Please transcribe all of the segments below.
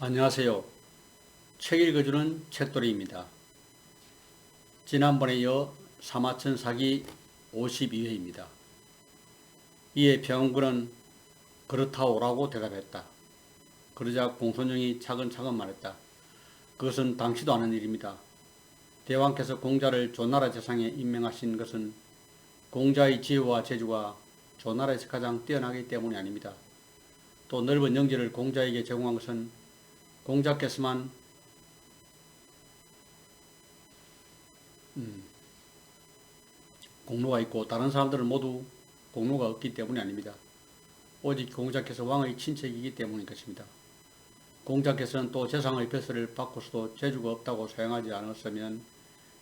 안녕하세요. 책 읽어주는 책돌이입니다. 지난번에 이어 사마천 사기 52회입니다. 이에 병원군은 그렇다오라고 대답했다. 그러자 공손영이 차근차근 말했다. 그것은 당치도 않은 일입니다. 대왕께서 공자를 조나라 재상에 임명하신 것은 공자의 지혜와 재주가 조나라에서 가장 뛰어나기 때문이 아닙니다. 또 넓은 영지를 공자에게 제공한 것은 공자께서만 공로가 있고 다른 사람들은 모두 공로가 없기 때문이 아닙니다. 오직 공자께서 왕의 친척이기 때문인 것입니다. 공자께서는 또 재상의 벼슬을 받고서도 재주가 없다고 사용하지 않았으면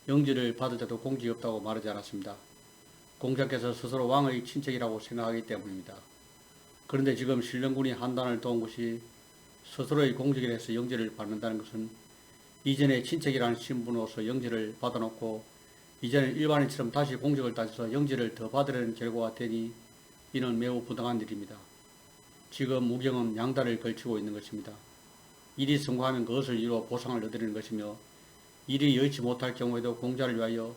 영지를 받을 때도 공직이 없다고 말하지 않았습니다. 공자께서 스스로 왕의 친척이라고 생각하기 때문입니다. 그런데 지금 신령군이 한단을 도운 것이 스스로의 공직에 해서 영지를 받는다는 것은 이전에 친척이라는 신분으로서 영지를 받아놓고 이제는 일반인처럼 다시 공직을 따져서 영지를 더 받으려는 결과가 되니 이는 매우 부당한 일입니다. 지금 우경은 양다리를 걸치고 있는 것입니다. 일이 성공하면 그것을 이루어 보상을 얻으려는 것이며 일이 여의치 못할 경우에도 공자를 위하여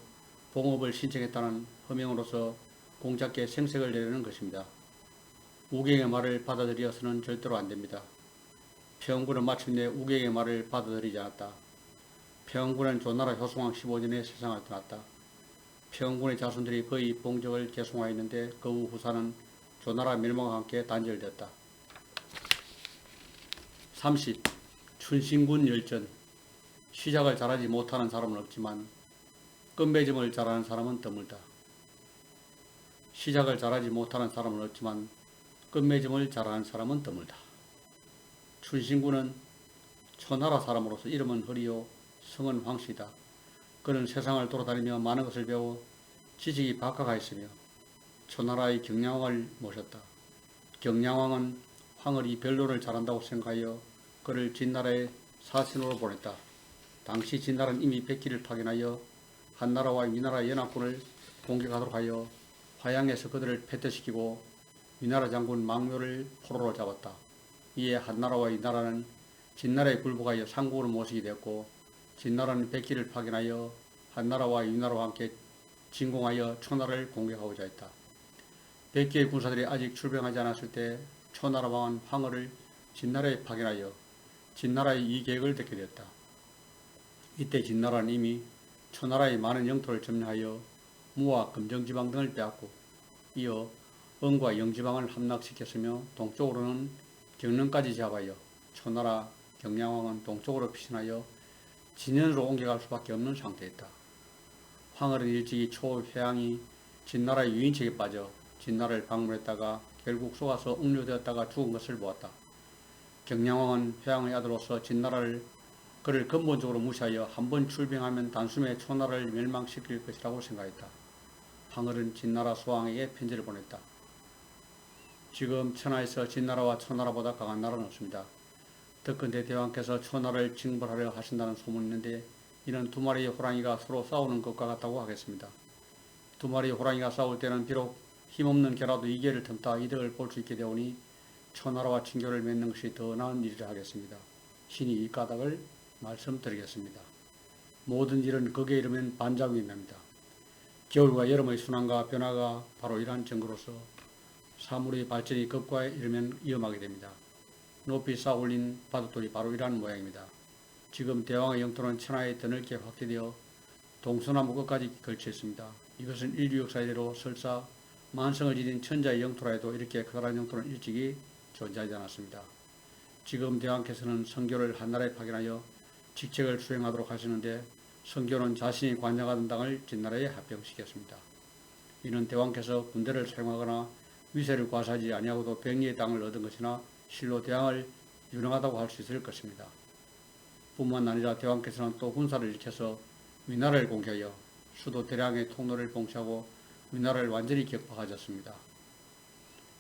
봉업을 신청했다는 허명으로서 공자께 생색을 내려는 것입니다. 우경의 말을 받아들여서는 절대로 안됩니다. 평군은 마침내 우경의 말을 받아들이지 않았다. 평군은 조나라 효송왕 15년에 세상을 떠났다. 평군의 자손들이 거의 봉적을 계승하였는데 그 후 후사는 조나라 멸망과 함께 단절되었다. 30. 춘신군 열전. 시작을 잘하지 못하는 사람은 없지만 끝맺음을 잘하는 사람은 드물다. 시작을 잘하지 못하는 사람은 없지만 끝맺음을 잘하는 사람은 드물다. 춘신군은 초나라 사람으로서 이름은 허리요 성은 황씨다. 그는 세상을 돌아다니며 많은 것을 배워 지식이 박하가있으며 초나라의 경량왕을 모셨다. 경량왕은 황홀이 변론을 잘한다고 생각하여 그를 진나라의 사신으로 보냈다. 당시 진나라는 이미 백기를 파견하여 한나라와 위나라 연합군을 공격하도록 하여 화양에서 그들을 패퇴시키고 위나라 장군 망묘를 포로로 잡았다. 이에 한나라와 위나라는 진나라에 굴복하여 상국을 모시게 되었고 진나라는 백기를 파견하여 한나라와 위나라와 함께 진공하여 초나라를 공격하고자 했다. 백기의 군사들이 아직 출병하지 않았을 때 초나라 왕은 황허를 진나라에 파견하여 진나라의 이 계획을 듣게 되었다. 이때 진나라는 이미 초나라의 많은 영토를 점령하여 무와 금정지방 등을 빼앗고 이어 응과 영지방을 함락시켰으며 동쪽으로는 경릉까지 제압하여 초나라 경량왕은 동쪽으로 피신하여 진현으로 옮겨갈 수밖에 없는 상태였다. 황홀은 일찍이 초회왕이 진나라의 유인책에 빠져 진나라를 방문했다가 결국 속아서 억류되었다가 죽은 것을 보았다. 경량왕은 회왕의 아들로서 진나라를 그를 근본적으로 무시하여 한번 출병하면 단숨에 초나라를 멸망시킬 것이라고 생각했다. 황홀은 진나라 수왕에게 편지를 보냈다. 지금 천하에서 진나라와 초나라보다 강한 나라는 없습니다. 덕근대 대왕께서 초나라를 징벌하려 하신다는 소문이 있는데 이는 두 마리의 호랑이가 서로 싸우는 것과 같다고 하겠습니다. 두 마리의 호랑이가 싸울 때는 비록 힘없는 개라도 이계를 틈타 이득을 볼 수 있게 되오니 초나라와 친교를 맺는 것이 더 나은 일이라 하겠습니다. 신이 이 까닭을 말씀드리겠습니다. 모든 일은 극에 이르면 반작용입니다. 겨울과 여름의 순환과 변화가 바로 이러한 증거로서 사물의 발전이 극과에 이르면 위험하게 됩니다. 높이 쌓아 올린 바둑돌이 바로 이러한 모양입니다. 지금 대왕의 영토는 천하에 더 넓게 확대되어 동서남북 끝까지 걸쳐 있습니다. 이것은 인류 역사이대로 설사 만성을 지닌 천자의 영토라 해도 이렇게 커다란 영토는 일찍이 존재하지 않았습니다. 지금 대왕께서는 성교를 한나라에 파견하여 직책을 수행하도록 하시는데 성교는 자신이 관장하던 당을 진나라에 합병시켰습니다. 이는 대왕께서 군대를 사용하거나 위세를 과시하지 아니하고도 백리의 땅을 얻은 것이나 실로 대왕을 유능하다고 할 수 있을 것입니다. 뿐만 아니라 대왕께서는 또 군사를 일으켜서 위나라를 공격하여 수도 대량의 통로를 봉쇄하고 위나라를 완전히 격파하셨습니다.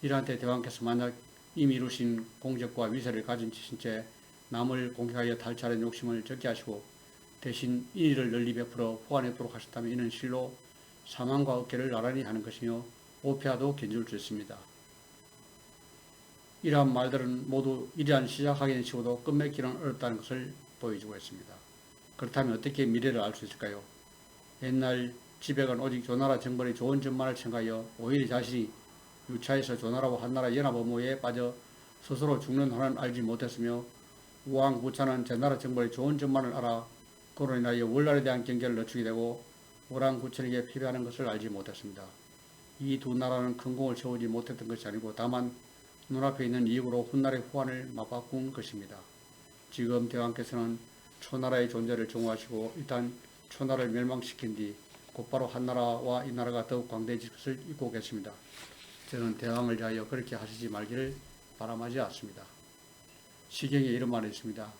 이러한 때 대왕께서 만약 이미 이루신 공적과 위세를 가진 채 남을 공격하여 탈취하는 욕심을 적게 하시고 대신 인의를 널리 베풀어 호환하도록 하셨다면 이는 실로 사망과 어깨를 나란히 하는 것이며 오피아도 견줄 수 있습니다. 이러한 말들은 모두 이러한 시작하기는 쉬워도 끝맺기는 어렵다는 것을 보여주고 있습니다. 그렇다면 어떻게 미래를 알 수 있을까요? 옛날 지배관 오직 조나라 정벌의 좋은 점만을 생각하여 오히려 자신이 유차해서 조나라와 한나라 연합 업무에 빠져 스스로 죽는 한은 알지 못했으며 우왕구차는 제나라 정벌의 좋은 점만을 알아 그로 인하여 월날에 대한 경계를 늦추게 되고 오랑구천에게 패배하는 것을 알지 못했습니다. 이 두 나라는 큰 공을 세우지 못했던 것이 아니고 다만 눈앞에 있는 이익으로 훗날의 후환을 맞바꾼 것입니다. 지금 대왕께서는 초나라의 존재를 정오하시고 일단 초나라를 멸망시킨 뒤 곧바로 한나라와 이 나라가 더욱 광대해질 것을 잊고 계십니다. 저는 대왕을 위하여 그렇게 하시지 말기를 바람하지 않습니다. 시경에 이런 말이 있습니다.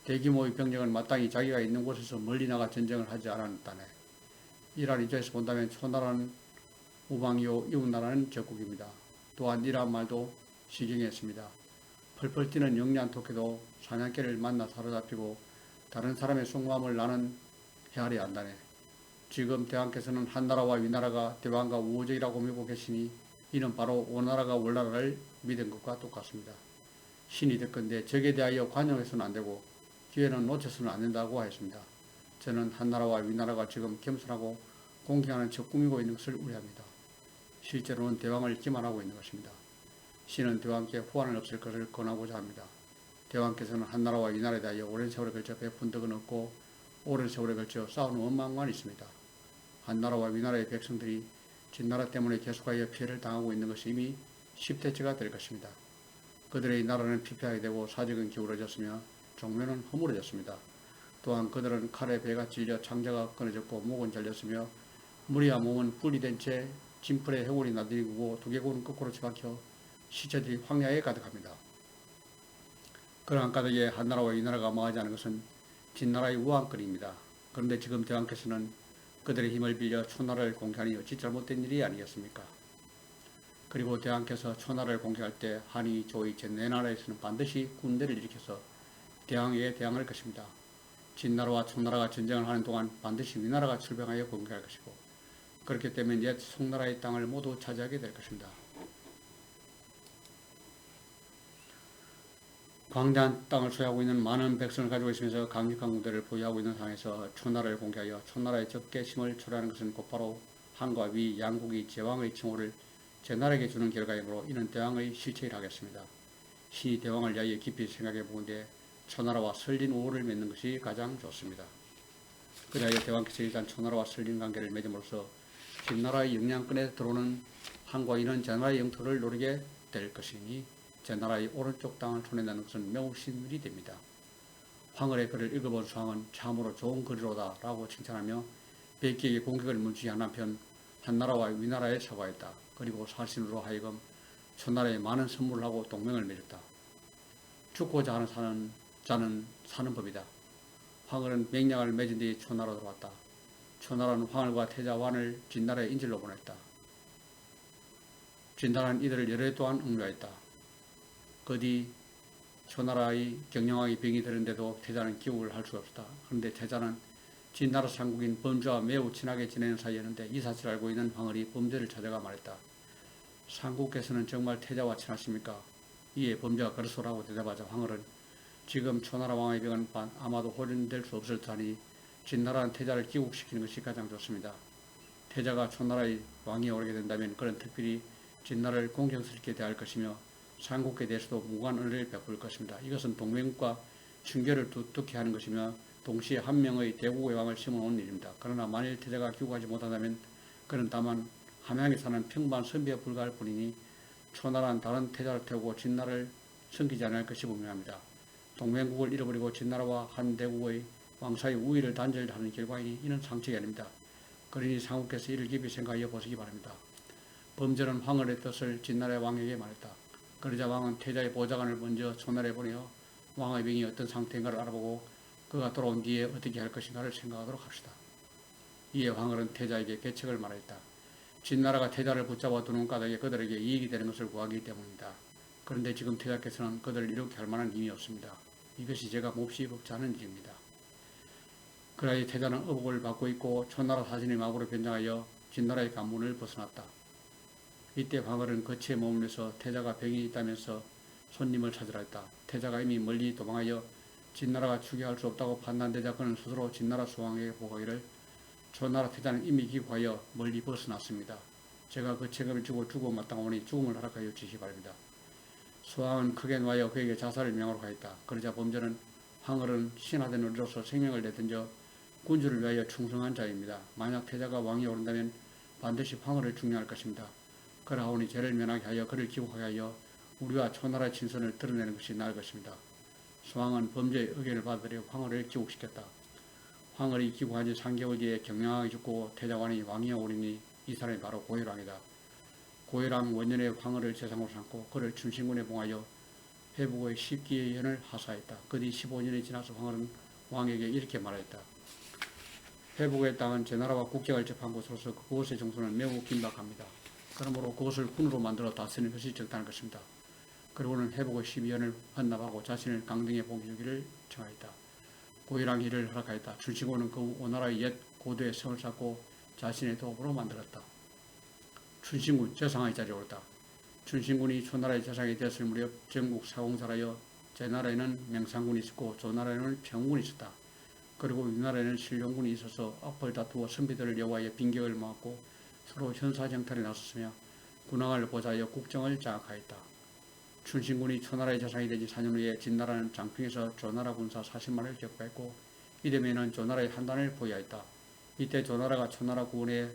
대규모의 병력은 마땅히 자기가 있는 곳에서 멀리 나가 전쟁을 하지 않았다네. 이러한 입장에서 본다면 초나라는 우방이요 이웃나라는 적국입니다. 또한 이러한 말도 시경에 있습니다. 펄펄 뛰는 영리한 토끼도 사냥개를 만나 사로잡히고 다른 사람의 속마음을 나는 헤아려 안다네. 지금 대왕께서는 한나라와 위나라가 대왕과 우호적이라고 믿고 계시니 이는 바로 오나라가 월나라를 믿은 것과 똑같습니다. 신이 듣건대 적에 대하여 관용해서는 안되고 기회는 놓쳐서는 안된다고 하였습니다. 저는 한나라와 위나라가 지금 겸손하고 공경하는 척 꾸미고 있는 것을 우려합니다. 실제로는 대왕을 기만하고 있는 것입니다. 신은 대왕께 후환은 없을 것을 권하고자 합니다. 대왕께서는 한나라와 위나라에 대하여 오랜 세월에 걸쳐 베푼 덕은 없고 오랜 세월에 걸쳐 쌓은 원망만 있습니다. 한나라와 위나라의 백성들이 진나라 때문에 계속하여 피해를 당하고 있는 것이 이미 10대째가 될 것입니다. 그들의 나라는 피폐하게 되고 사직은 기울어졌으며 종묘는 허물어졌습니다. 또한 그들은 칼에 배가 찔려 창자가 끊어졌고 목은 잘렸으며 머리와 몸은 분리된 채 진풀에 해골이 나들이고 두개골은 거꾸로 처박혀 시체들이 황야에 가득합니다. 그러한 가득에 한나라와 위나라가 망하지 않은 것은 진나라의 우왕거리입니다. 그런데 지금 대왕께서는 그들의 힘을 빌려 초나라를 공개하니 어찌 잘못된 일이 아니겠습니까? 그리고 대왕께서 초나라를 공개할 때 한이, 조이, 제4 나라에서는 반드시 군대를 일으켜서 대왕에게 대항할 것입니다. 진나라와 초나라가 전쟁을 하는 동안 반드시 위나라가 출병하여 공개할 것이고 그렇기 때문에 옛 송나라의 땅을 모두 차지하게 될 것입니다. 광대한 땅을 소유하고 있는 많은 백성을 가지고 있으면서 강력한 군대를 보유하고 있는 상황에서 초나라를 공개하여 초나라의 적개심을 초래하는 것은 곧바로 한과 위 양국이 제왕의 칭호를 제나라에게 주는 결과이므로 이는 대왕의 실체이라 하겠습니다. 신이 대왕을 위하여 깊이 생각해 보건대 초나라와 설린 우호를 맺는 것이 가장 좋습니다. 그리하여 대왕께서 일단 초나라와 설린 관계를 맺음으로써 진나라의 영향권에 들어오는 한과 위는 제나라의 영토를 노리게 될 것이니 제나라의 오른쪽 땅을 손해내는 것은 매우 쉬운 일이 됩니다. 황홀의 글을 읽어본 수왕은 참으로 좋은 글이로다 라고 칭찬하며 백기에게 공격을 멈추지 않은 한편 한나라와 위나라에 사과했다. 그리고 사신으로 하여금 초나라에 많은 선물을 하고 동맹을 맺었다. 죽고자 하는 자는 사는 법이다. 황홀은 맹약을 맺은 뒤 초나라로 들어왔다. 초나라는 황홀과 태자, 완을 진나라에 인질로 보냈다. 진나라는 이들을 여러 해 동안 억류하였다. 그 뒤 초나라의 경영하기 병이 되는데도 태자는 기국을 할 수가 없었다. 그런데 태자는 진나라 상국인 범죄와 매우 친하게 지내는 사이였는데 이 사실을 알고 있는 황홀이 범죄를 찾아가 말했다. 상국께서는 정말 태자와 친하십니까? 이에 범죄가 그렇소라고 대답하자 황홀은 지금 초나라 왕의 병은 아마도 호전될 수 없을 듯하니 진나라는 태자를 기국시키는 것이 가장 좋습니다. 태자가 초나라의 왕이 오르게 된다면 그는 특별히 진나라를 공경스럽게 대할 것이며 상국에 대해서도 무관 은혜를 베풀 것입니다. 이것은 동맹과 친교를 두텁게 하는 것이며 동시에 한 명의 대국의 왕을 심어놓은 일입니다. 그러나 만일 태자가 기국하지 못한다면 그는 다만 함양에 사는 평범한 선비에 불과할 뿐이니 초나라는 다른 태자를 태우고 진나라를 섬기지 않을 것이 분명합니다. 동맹국을 잃어버리고 진나라와 한 대국의 왕사의 우위를 단절하는 결과이니 이는 상책이 아닙니다. 그러니 상국께서 이를 깊이 생각하여 보시기 바랍니다. 범죄는 황홀의 뜻을 진나라의 왕에게 말했다. 그러자 왕은 태자의 보좌관을 먼저 초나라에 보내어 왕의 병이 어떤 상태인가를 알아보고 그가 돌아온 뒤에 어떻게 할 것인가를 생각하도록 합시다. 이에 황홀은 태자에게 계책을 말했다. 진나라가 태자를 붙잡아 두는 까닭에 그들에게 이익이 되는 것을 구하기 때문입니다. 그런데 지금 태자께서는 그들을 이렇게 할 만한 힘이 없습니다. 이것이 제가 몹시 벅차는 일입니다. 그러하여 태자는 어복을 받고 있고 초나라 사신의 마부로 변장하여 진나라의 관문을 벗어났다. 이때 황홀은 거치에 머물면서 태자가 병이 있다면서 손님을 찾으라 했다. 태자가 이미 멀리 도망하여 진나라가 추격할 수 없다고 판단되자 그는 스스로 진나라 수왕에게 보고하기를 초나라 태자는 이미 귀국하여 멀리 벗어났습니다. 제가 그 책임을 지고 죽어 마땅하오니 죽음을 허락하여 주시기 바랍니다. 수왕은 크게 놓아여 그에게 자살을 명하러 하였다. 그러자 범죄는 황홀은 신하된 우리로서 생명을 내던져 군주를 위하여 충성한 자입니다. 만약 태자가 왕위에 오른다면 반드시 황홀을 중용할 것입니다. 그러하오니 죄를 면하게 하여 그를 기국하게 하여 우리와 초나라의 친선을 드러내는 것이 나을 것입니다. 수왕은 범죄의 의견을 받아들여 황홀을 기국시켰다. 황홀이 기국한 지 3개월 뒤에 경량하게 죽고 태자관이 왕위에 오르니 이 사람이 바로 고혈왕이다. 고혈왕 원년에 황홀을 재상으로 삼고 그를 춘신군에 봉하여 회부고의 10기의 연을 하사했다. 그 뒤 15년이 지나서 황홀은 왕에게 이렇게 말하였다. 회부고의 땅은 제 나라와 국경을 접한 곳으로서 그곳의 정수는 매우 긴박합니다. 그러므로 그것을 군으로 만들어 다스리는 것이 적당한 것입니다. 그리고는 회부고 12연을 헌납하고 자신을 강등에 봉해주기를 청하였다. 고혈왕이 이를 허락하였다. 춘신군은 그 오나라의 옛 고도의 성을 쌓고 자신의 도읍으로 만들었다. 춘신군 재상의 자리에 오르다. 춘신군이 초나라의 재상이 되었을 무렵 전국 사공사라여 제나라에는 명상군이 있었고 조나라에는 평군이 있었다. 그리고 위나라에는 신룡군이 있어서 앞을 다투어 선비들을 여호와의 빈격을 모았고 서로 현사정탈에 나섰으며 군왕을 보좌하여 국정을 장악하였다. 춘신군이 초나라의 재상이 되지 4년 후에 진나라는 장평에서 조나라 군사 40만을 격파했고 이듬해에는 조나라의 한단을 보유하였다. 이때 조나라가 초나라 구원을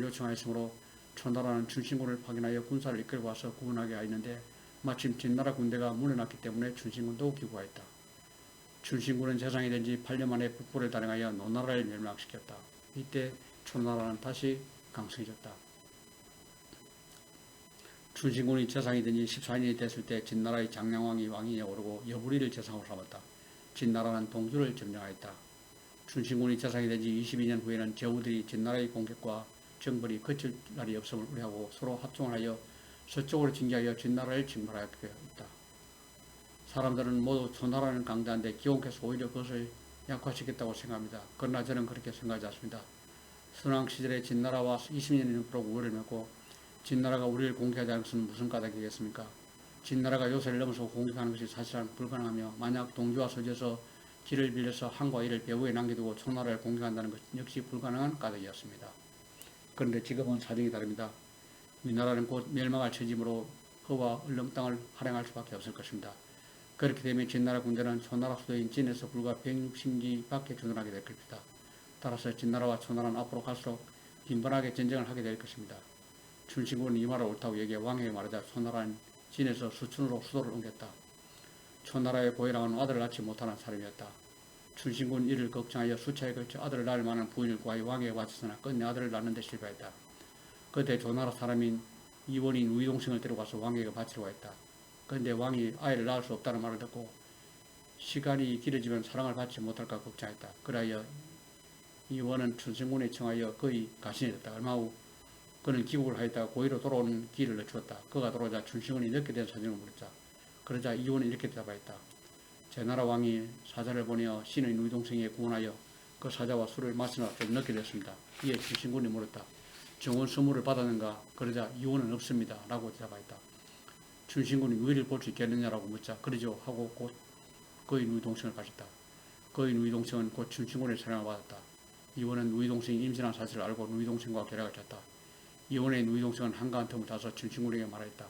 요청하였으므로 초나라는 춘신군을 파견하여 군사를 이끌고 와서 구원하게 하였는데 마침 진나라 군대가 물러났기 때문에 춘신군도 기구하였다. 춘신군은 재상이 된 지 8년 만에 북부를 단행하여 노나라를 멸망시켰다. 이때 초나라는 다시 강성해졌다. 춘신군이 재상이 된 지 14년이 됐을 때 진나라의 장량왕이 왕위에 오르고 여부리를 재상으로 삼았다. 진나라는 동주를 점령하였다. 춘신군이 재상이 된 지 22년 후에는 제후들이 진나라의 공격과 정벌이 그칠 날이 없음을 우려하고 서로 합종을 하여 서쪽으로 진기하여 진나라를 징벌하였다. 사람들은 모두 초나라는 강대한데 기원께서 오히려 그것을 약화시켰다고 생각합니다. 그러나 저는 그렇게 생각하지 않습니다. 선왕 시절에 진나라와 20년이 넘도록 우호를 맺고 진나라가 우리를 공격하지 않은 것은 무슨 까닭이겠습니까? 진나라가 요새를 넘어서 공격하는 것이 사실상 불가능하며 만약 동주와 서지에서 길을 빌려서 한과 이를 배후에 남겨두고 초나라를 공격한다는 것 역시 불가능한 까닭이었습니다. 그런데 지금은 사정이 다릅니다. 위나라는 곧 멸망할 처지므로 허와 얼렁 땅을 할애할 수밖에 없을 것입니다. 그렇게 되면 진나라 군대는 초나라 수도인 진에서 불과 160리 밖에 주둔하게 될 것입니다. 따라서 진나라와 초나라는 앞으로 갈수록 빈번하게 전쟁을 하게 될 것입니다. 춘신군은 이 말을 옳다고 여기에 왕에게 말하자 초나라는 진에서 수춘으로 수도를 옮겼다. 초나라의 고혈왕은 아들을 낳지 못하는 사람이었다. 춘신군은 이를 걱정하여 수차에 걸쳐 아들을 낳을 만한 부인을 구하여 왕에게 바쳤으나 끝내 아들을 낳는 데 실패했다. 그때 조나라 사람인 이원인 우이동생을 데려가서 왕에게 바치려고 했다. 그런데 왕이 아이를 낳을 수 없다는 말을 듣고 시간이 길어지면 사랑을 받지 못할까 걱정했다. 그러하여 이원은 춘신군에 청하여 거의 가신해졌다. 얼마 후 그는 기국을 하였다가 고의로 돌아오는 길을 늦추었다. 그가 돌아오자 춘신군이 늦게 된 사정을 물었자. 그러자 이원은 이렇게 대답하였다. 제 나라 왕이 사자를 보내어 신의 누이동생에게 구원하여 그 사자와 술을 마시느라 좀 늦게 됐습니다. 이에 춘신군이 물었다. 정원 선물을 받았는가? 그러자 이원은 없습니다. 라고 대답하였다. 춘신군이 누이를 볼 수 있겠느냐라고 묻자 그러죠 하고 곧 그의 누이동생을 가졌다. 그의 누이동생은 곧 춘신군의 사랑을 받았다. 이원은 누이동생이 임신한 사실을 알고 누이동생과 결약을 쳤다. 이원의 누이동생은 한가한 틈을 타서 춘신군에게 말하였다.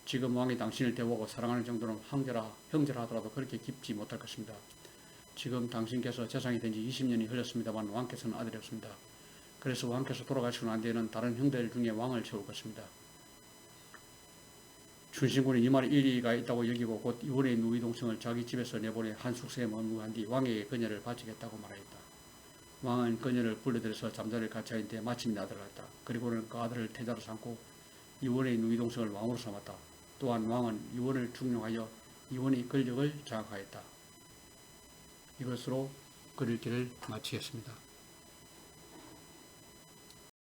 지금 왕이 당신을 대우하고 사랑하는 정도는 형제라 하더라도 그렇게 깊지 못할 것입니다. 지금 당신께서 재상이 된 지 20년이 흘렀습니다만 왕께서는 아들이 없습니다. 그래서 왕께서 돌아가시고 난 뒤에는 다른 형제들 중에 왕을 채울 것입니다. 춘신군이 이 말에 일리가 있다고 여기고 곧 이원의 누이동생을 자기 집에서 내보내 한 숙소에 머무한 뒤 왕에게 그녀를 바치겠다고 말하였다. 왕은 그녀를 불러들여서 잠자리를 같이 하는데 마침 아들을 낳았다. 그리고는 그 아들을 태자로 삼고 이원의 누이동생을 왕으로 삼았다. 또한 왕은 이원을 중용하여 이원의 권력을 장악하였다. 이것으로 글 읽기를 마치겠습니다.